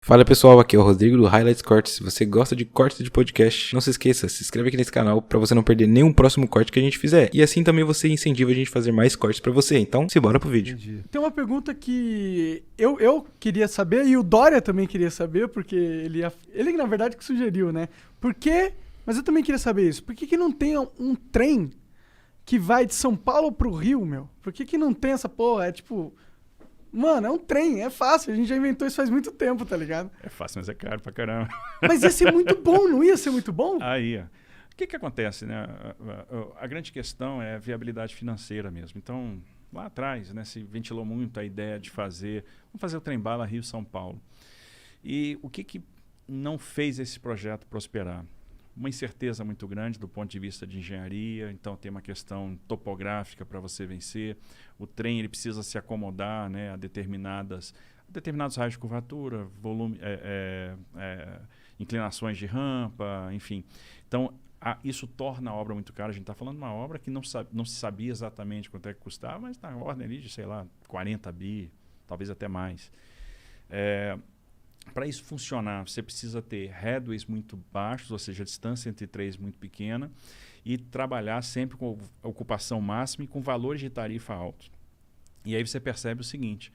Fala pessoal, aqui é o Rodrigo do Highlights Cortes. Se você gosta de cortes de podcast, não se esqueça, se inscreve aqui nesse canal para você não perder nenhum próximo corte que a gente fizer. E assim também você incentiva a gente a fazer mais cortes para você. Então, simbora pro vídeo. Entendi. Tem uma pergunta que eu queria saber e o Dória também queria saber, porque ele na verdade que sugeriu, né? Por quê? Mas eu também queria saber isso. Por que não tem um trem que vai de São Paulo pro Rio, meu? Por que não tem essa porra? É tipo... Mano, é um trem, é fácil. A gente já inventou isso faz muito tempo, tá ligado? É fácil, mas é caro pra caramba. Mas ia ser muito bom, não ia ser muito bom? Aí, ó. O que acontece, né? A grande questão é a viabilidade financeira mesmo. Então, lá atrás, né, se ventilou muito a ideia de vamos fazer o trem-bala Rio-São Paulo. E o que não fez esse projeto prosperar? Uma incerteza muito grande do ponto de vista de engenharia, então tem uma questão topográfica para você vencer. O trem ele precisa se acomodar, né, a determinados raios de curvatura, volume, inclinações de rampa, enfim. Então, isso torna a obra muito cara. A gente está falando de uma obra que não se sabia exatamente quanto é que custava, mas na ordem ali de, sei lá, 40 bi, talvez até mais. Para isso funcionar, você precisa ter headways muito baixos, ou seja, a distância entre trens muito pequena, e trabalhar sempre com ocupação máxima e com valores de tarifa altos. E aí você percebe o seguinte: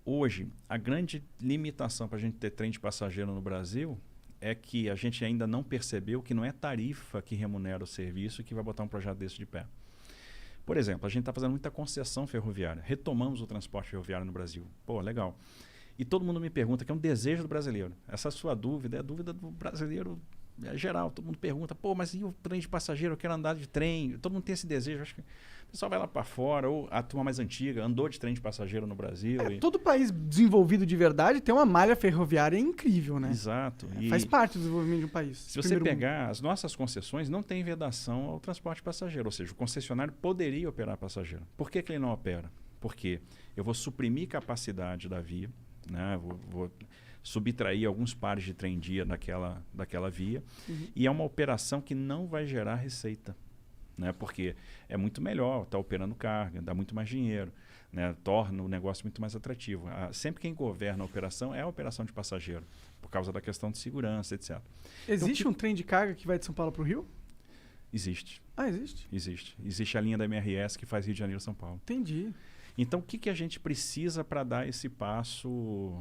hoje, a grande limitação para a gente ter trem de passageiro no Brasil é que a gente ainda não percebeu que não é tarifa que remunera o serviço que vai botar um projeto desse de pé. Por exemplo, a gente está fazendo muita concessão ferroviária, retomamos o transporte ferroviário no Brasil. Pô, legal. E todo mundo me pergunta, que é um desejo do brasileiro. Essa sua dúvida é a dúvida do brasileiro geral. Todo mundo pergunta, pô, mas e o trem de passageiro? Eu quero andar de trem. Todo mundo tem esse desejo. Acho que o pessoal vai lá para fora, ou a turma mais antiga andou de trem de passageiro no Brasil. Todo país desenvolvido de verdade tem uma malha ferroviária incrível, né? Exato. Faz parte do desenvolvimento de um país. Se você pegar as nossas concessões, não tem vedação ao transporte passageiro. Ou seja, o concessionário poderia operar passageiro. Por que ele não opera? Porque eu vou suprimir capacidade da via, né? Vou subtrair alguns pares de trem-dia daquela via, e é uma operação que não vai gerar receita, né? Porque é muito melhor estar operando carga, dá muito mais dinheiro, né? Torna o negócio muito mais atrativo. Sempre quem governa a operação é a operação de passageiro, por causa da questão de segurança, etc. Existe então, um trem de carga que vai de São Paulo para o Rio? Existe. Ah, existe? Existe a linha da MRS que faz Rio de Janeiro-São Paulo. Entendi. Então, o que a gente precisa para dar esse passo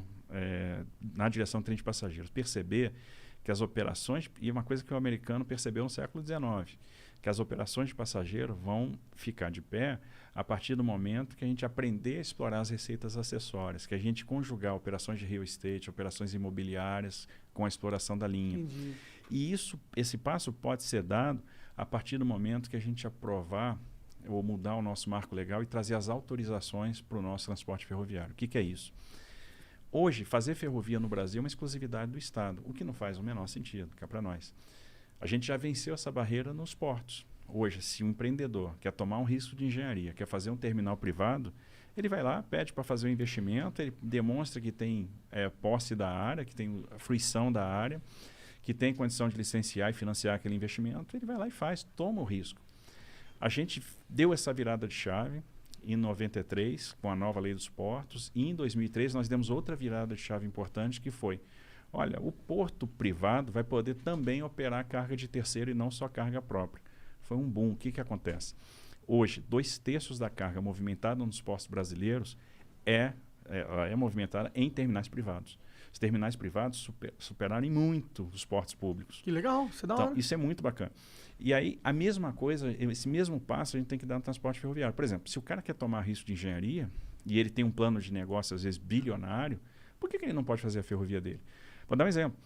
na direção do trem de passageiros? Perceber que as operações, e uma coisa que o americano percebeu no século XIX, que as operações de passageiro vão ficar de pé a partir do momento que a gente aprender a explorar as receitas acessórias, que a gente conjugar operações de real estate, operações imobiliárias com a exploração da linha. Entendi. E esse passo pode ser dado a partir do momento que a gente aprovar ou mudar o nosso marco legal e trazer as autorizações para o nosso transporte ferroviário. O que é isso? Hoje, fazer ferrovia no Brasil é uma exclusividade do Estado, o que não faz o menor sentido, cá para nós. A gente já venceu essa barreira nos portos. Hoje, se um empreendedor quer tomar um risco de engenharia, quer fazer um terminal privado, ele vai lá, pede para fazer o investimento, ele demonstra que tem posse da área, que tem a fruição da área, que tem condição de licenciar e financiar aquele investimento, ele vai lá e faz, toma o risco. A gente deu essa virada de chave em 93, com a nova lei dos portos, e em 2003 nós demos outra virada de chave importante, que foi, olha, o porto privado vai poder também operar carga de terceiro e não só carga própria. Foi um boom. O que acontece? Hoje, 2/3 da carga movimentada nos portos brasileiros é movimentada em terminais privados. Os terminais privados superaram muito os portos públicos. Que legal, isso é da hora. Então, isso é muito bacana. E aí, a mesma coisa, esse mesmo passo a gente tem que dar no transporte ferroviário. Por exemplo, se o cara quer tomar risco de engenharia e ele tem um plano de negócio, às vezes, bilionário, por que ele não pode fazer a ferrovia dele? Vou dar um exemplo.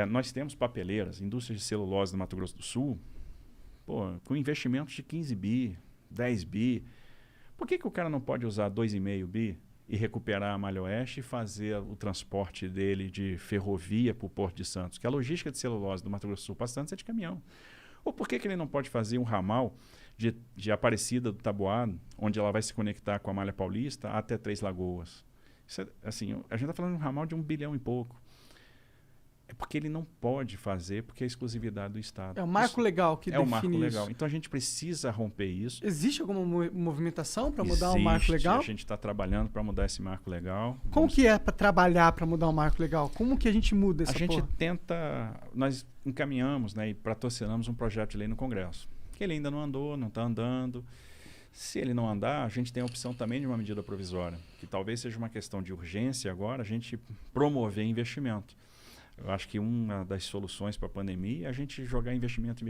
Nós temos papeleiras, indústrias de celulose do Mato Grosso do Sul, com investimentos de 15 bi, 10 bi. Por que o cara não pode usar 2,5 bi e recuperar a Malha Oeste e fazer o transporte dele de ferrovia para o Porto de Santos? Que a logística de celulose do Mato Grosso do Sul para Santos é de caminhão. Ou por que ele não pode fazer um ramal de Aparecida do Taboado, onde ela vai se conectar com a Malha Paulista até Três Lagoas? Isso a gente está falando de um ramal de 1 bilhão e pouco. porque ele não pode fazer, porque é exclusividade do Estado. É o marco legal que define o marco isso. legal. Então a gente precisa romper isso. Existe alguma movimentação para mudar o marco legal? A gente está trabalhando para mudar esse marco legal. Como que é para trabalhar para mudar o marco legal? Como que a gente muda essa A gente porra? tenta, nós encaminhamos, né, e patrocinamos um projeto de lei no Congresso, que ele ainda não andou, não está andando. Se ele não andar, a gente tem a opção também de uma medida provisória, que talvez seja uma questão de urgência agora, a gente promover investimento. Eu acho que uma das soluções para a pandemia é a gente jogar investimento,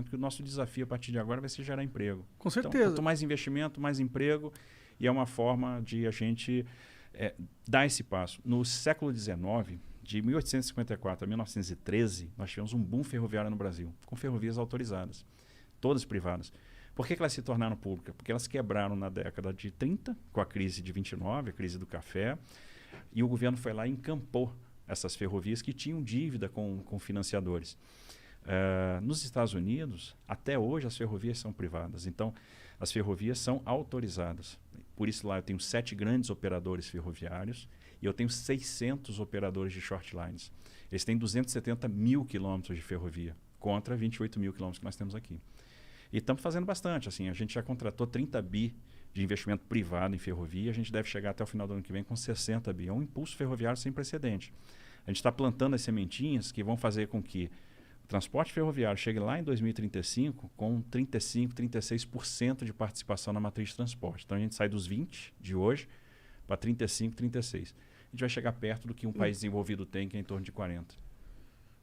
que o nosso desafio a partir de agora vai ser gerar emprego. Com certeza. Então, quanto mais investimento, mais emprego, e é uma forma de a gente dar esse passo. No século XIX, de 1854 a 1913, nós tivemos um boom ferroviário no Brasil, com ferrovias autorizadas, todas privadas. Por que elas se tornaram públicas? Porque elas quebraram na década de 30, com a crise de 29, a crise do café, e o governo foi lá e encampou essas ferrovias que tinham dívida com financiadores. Nos Estados Unidos, até hoje, as ferrovias são privadas. Então, as ferrovias são autorizadas. Por isso, lá eu tenho 7 grandes operadores ferroviários e eu tenho 600 operadores de short lines. Eles têm 270 mil quilômetros de ferrovia, contra 28 mil quilômetros que nós temos aqui. E estamos fazendo bastante. Assim, a gente já contratou 30 bi de investimento privado em ferrovia. A gente deve chegar até o final do ano que vem com 60 bi. É um impulso ferroviário sem precedente. A gente está plantando as sementinhas que vão fazer com que o transporte ferroviário chegue lá em 2035 com 35%, 36% de participação na matriz de transporte. Então a gente sai dos 20% de hoje para 35%, 36%. A gente vai chegar perto do que um país desenvolvido tem, que é em torno de 40%.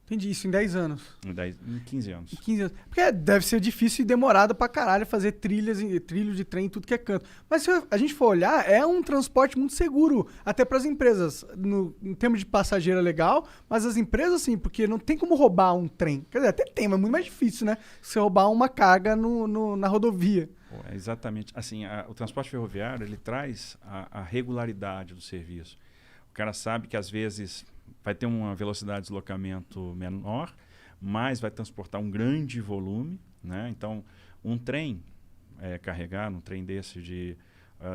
Entendi, isso em 10 anos. Em 15 anos. 15 anos. Porque deve ser difícil e demorado pra caralho fazer trilho de trem em tudo que é canto. Mas se a gente for olhar, é um transporte muito seguro, até pras empresas. Em termos de passageiro é legal, mas as empresas, sim, porque não tem como roubar um trem. Quer dizer, até tem, mas é muito mais difícil, né? Você roubar uma carga na rodovia. Exatamente. Assim, o transporte ferroviário, ele traz a regularidade do serviço. O cara sabe que, às vezes, vai ter uma velocidade de deslocamento menor, mas vai transportar um grande volume, né? Então, um trem carregado, um trem desse de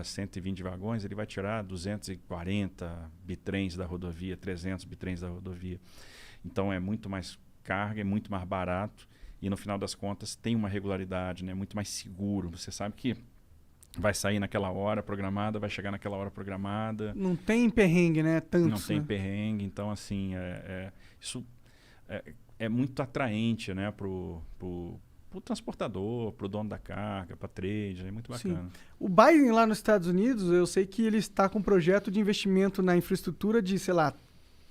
120 vagões, ele vai tirar 240 bitrens da rodovia, 300 bitrens da rodovia. Então, é muito mais carga, é muito mais barato e, no final das contas, tem uma regularidade, né? Muito mais seguro. Você sabe que vai sair naquela hora programada, vai chegar naquela hora programada. Não tem perrengue, né? Tantos, não tem né? perrengue. Então, assim, isso é muito atraente, né? Pro transportador, pro dono da carga, para trade, é muito bacana. Sim. O Biden lá nos Estados Unidos, eu sei que ele está com um projeto de investimento na infraestrutura de, sei lá,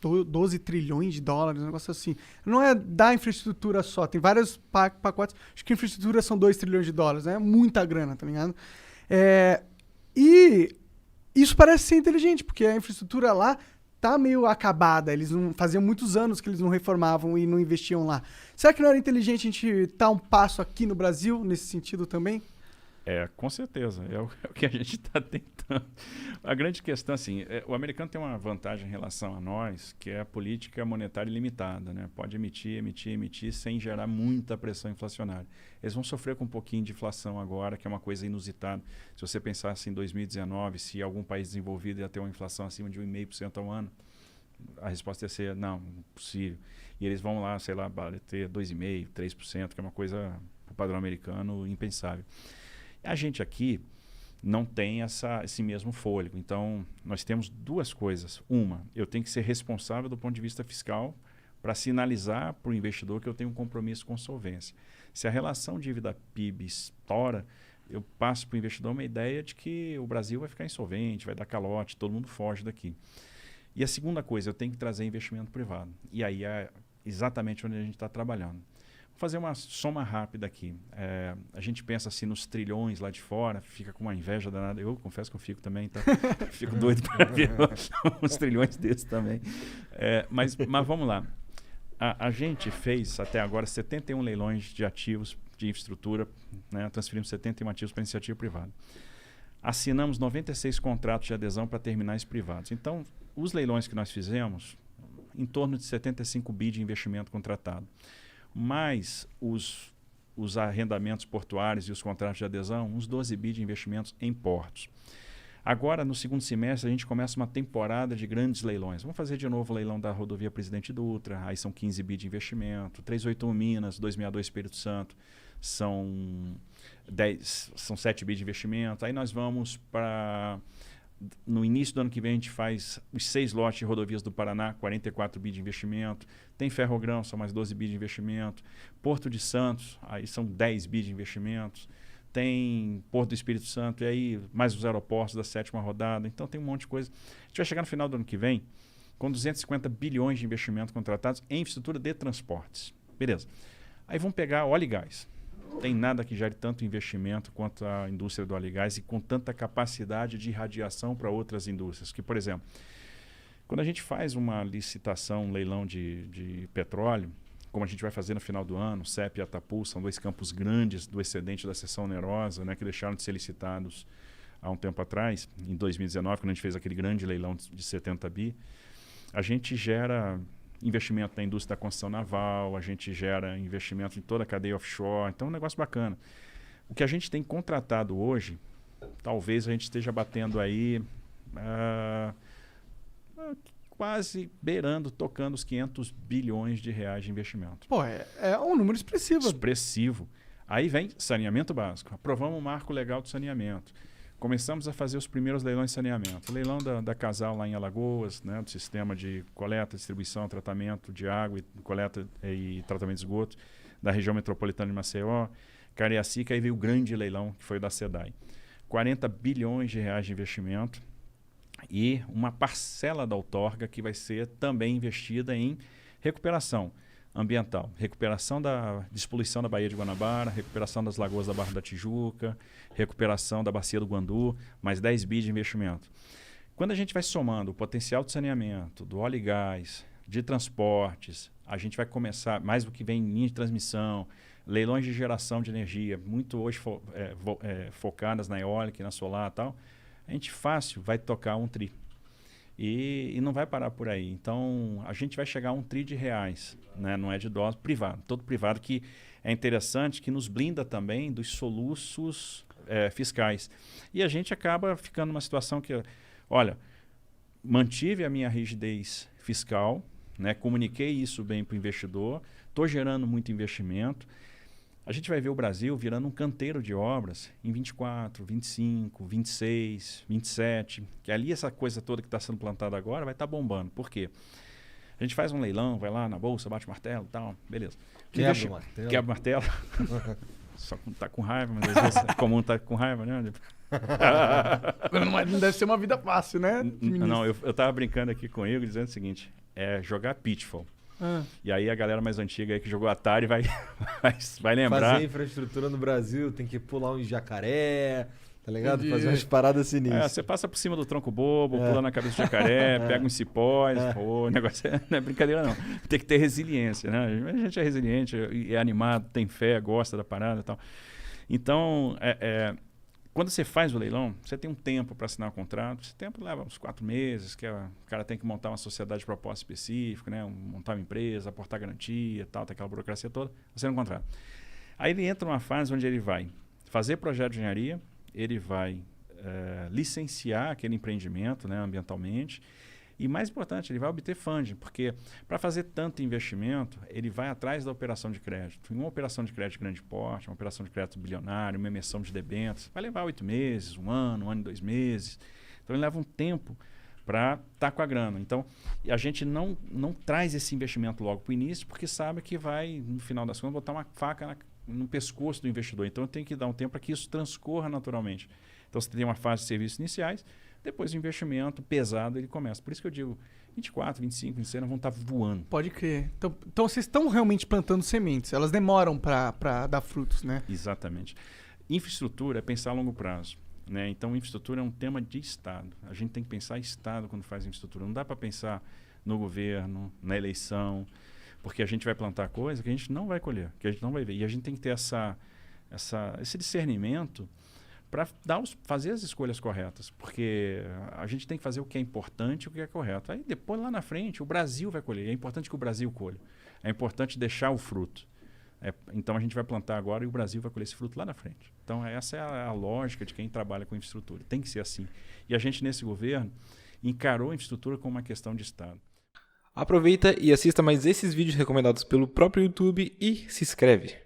12 trilhões de dólares, um negócio assim. Não é da infraestrutura só, tem vários pacotes. Acho que a infraestrutura são 2 trilhões de dólares, né? Muita grana, tá ligado? E isso parece ser inteligente, porque a infraestrutura lá tá meio acabada. Eles não faziam muitos anos que eles não reformavam e não investiam lá. Será que não era inteligente a gente dar um passo aqui no Brasil nesse sentido também? Com certeza. É o que a gente está tentando. A grande questão, assim, o americano tem uma vantagem em relação a nós, que é a política monetária ilimitada, né? Pode emitir sem gerar muita pressão inflacionária. Eles vão sofrer com um pouquinho de inflação agora, que é uma coisa inusitada. Se você pensasse em 2019, se algum país desenvolvido ia ter uma inflação acima de 1,5% ao ano, a resposta ia ser, não, impossível. E eles vão lá, sei lá, ter 2,5%, 3%, que é uma coisa, para o padrão americano, impensável. A gente aqui não tem esse mesmo fôlego. Então, nós temos duas coisas. Uma, eu tenho que ser responsável do ponto de vista fiscal para sinalizar para o investidor que eu tenho um compromisso com solvência. Se a relação dívida-PIB estoura, eu passo para o investidor uma ideia de que o Brasil vai ficar insolvente, vai dar calote, todo mundo foge daqui. E a segunda coisa, eu tenho que trazer investimento privado. E aí é exatamente onde a gente está trabalhando. Vou fazer uma soma rápida aqui. A gente pensa assim nos trilhões lá de fora, fica com uma inveja danada. Eu confesso que eu fico também, tá? Fico doido para ver uns trilhões desses também. Mas vamos lá. A gente fez até agora 71 leilões de ativos de infraestrutura, né? Transferimos 71 ativos para iniciativa privada. Assinamos 96 contratos de adesão para terminais privados. Então, os leilões que nós fizemos, em torno de 75 bi de investimento contratado. Mais os arrendamentos portuários e os contratos de adesão, uns 12 bi de investimentos em portos. Agora, no segundo semestre, a gente começa uma temporada de grandes leilões. Vamos fazer de novo o leilão da rodovia Presidente Dutra, aí são 15 bi de investimento, 381 Minas, 262 Espírito Santo, são 7 bi de investimento. Aí nós vamos para... No início do ano que vem a gente faz os 6 lotes de rodovias do Paraná, 44 bi de investimento. Tem Ferrogrão, são mais 12 bi de investimento. Porto de Santos, aí são 10 bi de investimentos. Tem Porto do Espírito Santo, e aí mais os aeroportos da 7ª rodada. Então tem um monte de coisa. A gente vai chegar no final do ano que vem com 250 bilhões de investimento contratados em infraestrutura de transportes. Beleza. Aí vamos pegar óleo e gás. Não tem nada que gere tanto investimento quanto a indústria do óleo e gás e com tanta capacidade de irradiação para outras indústrias. Que, por exemplo, quando a gente faz uma licitação, um leilão de petróleo, como a gente vai fazer no final do ano, CEP e Atapu, são 2 campos grandes do excedente da seção onerosa, né, que deixaram de ser licitados há um tempo atrás, em 2019, quando a gente fez aquele grande leilão de 70 bi, a gente gera investimento na indústria da construção naval, a gente gera investimento em toda a cadeia offshore, então é um negócio bacana. O que a gente tem contratado hoje, talvez a gente esteja batendo aí... quase beirando, tocando os 500 bilhões de reais de investimento. Pô, é um número expressivo. Expressivo. Aí vem saneamento básico. Aprovamos o marco legal do saneamento. Começamos a fazer os primeiros leilões de saneamento. O leilão da Casal lá em Alagoas, né, do sistema de coleta, distribuição, tratamento de água, coleta e tratamento de esgoto da região metropolitana de Maceió, Cariacica, aí veio o grande leilão, que foi o da SEDAI. 40 bilhões de reais de investimento. E uma parcela da outorga que vai ser também investida em recuperação ambiental, recuperação da despoluição da Baía de Guanabara, recuperação das lagoas da Barra da Tijuca, recuperação da Bacia do Guandu, mais 10 bi de investimento. Quando a gente vai somando o potencial de saneamento, do óleo e gás, de transportes, a gente vai começar, mais do que vem em linha de transmissão, leilões de geração de energia, muito hoje focadas na eólica e na solar e tal, a gente fácil vai tocar um tri. E não vai parar por aí. Então, a gente vai chegar a 1 tri de reais, né? Não é de dólar, privado. Todo privado que é interessante, que nos blinda também dos soluços fiscais. E a gente acaba ficando numa situação que, olha, mantive a minha rigidez fiscal, né? Comuniquei isso bem para o investidor, estou gerando muito investimento. A gente vai ver o Brasil virando um canteiro de obras em 24, 25, 26, 27, que ali essa coisa toda que está sendo plantada agora vai estar bombando. Por quê? A gente faz um leilão, vai lá na bolsa, bate o martelo e tal, beleza. Quebra o martelo. Quebra o martelo. Só quando tá com raiva, mas às vezes é comum estar com raiva, né? Não deve ser uma vida fácil, né? Não, eu tava brincando aqui com ele, dizendo o seguinte, é jogar Pitfall. E aí a galera mais antiga aí que jogou Atari vai lembrar. Fazer infraestrutura no Brasil, tem que pular um jacaré, tá ligado? Entendi. Fazer umas paradas sinistras. Você passa por cima do tronco bobo, pula na cabeça do jacaré, pega uns cipós. O negócio não é brincadeira não. Tem que ter resiliência, né? A gente é resiliente, é animado, tem fé, gosta da parada e tal. Então, quando você faz o leilão, você tem um tempo para assinar o contrato. Esse tempo leva uns 4 meses, que o cara tem que montar uma sociedade de propósito específico, né? Montar uma empresa, aportar garantia, tal, tem aquela burocracia toda, assina um contrato. Aí ele entra numa fase onde ele vai fazer projeto de engenharia, ele vai licenciar aquele empreendimento, né, ambientalmente, e mais importante, ele vai obter funding, porque para fazer tanto investimento, ele vai atrás da operação de crédito. Uma operação de crédito de grande porte, uma operação de crédito bilionário, uma emissão de debêntures, vai levar 8 meses, um ano e 2 meses. Então ele leva um tempo para estar com a grana. Então a gente não traz esse investimento logo para o início, porque sabe que vai, no final das contas, botar uma faca no pescoço do investidor. Então tem que dar um tempo para que isso transcorra naturalmente. Então você tem uma fase de serviços iniciais, depois o investimento pesado ele começa. Por isso que eu digo, 24, 25, 26 vão estar voando. Pode crer. Então vocês estão realmente plantando sementes. Elas demoram para dar frutos, né? Exatamente. Infraestrutura é pensar a longo prazo, né? Então infraestrutura é um tema de Estado. A gente tem que pensar em Estado quando faz infraestrutura. Não dá para pensar no governo, na eleição, porque a gente vai plantar coisa que a gente não vai colher, que a gente não vai ver. E a gente tem que ter esse discernimento para fazer as escolhas corretas, porque a gente tem que fazer o que é importante e o que é correto. Aí depois, lá na frente, o Brasil vai colher. É importante que o Brasil colha. É importante deixar o fruto. Então a gente vai plantar agora e o Brasil vai colher esse fruto lá na frente. Então essa é a lógica de quem trabalha com infraestrutura. Tem que ser assim. E a gente nesse governo encarou a infraestrutura como uma questão de Estado. Aproveita e assista mais esses vídeos recomendados pelo próprio YouTube e se inscreve.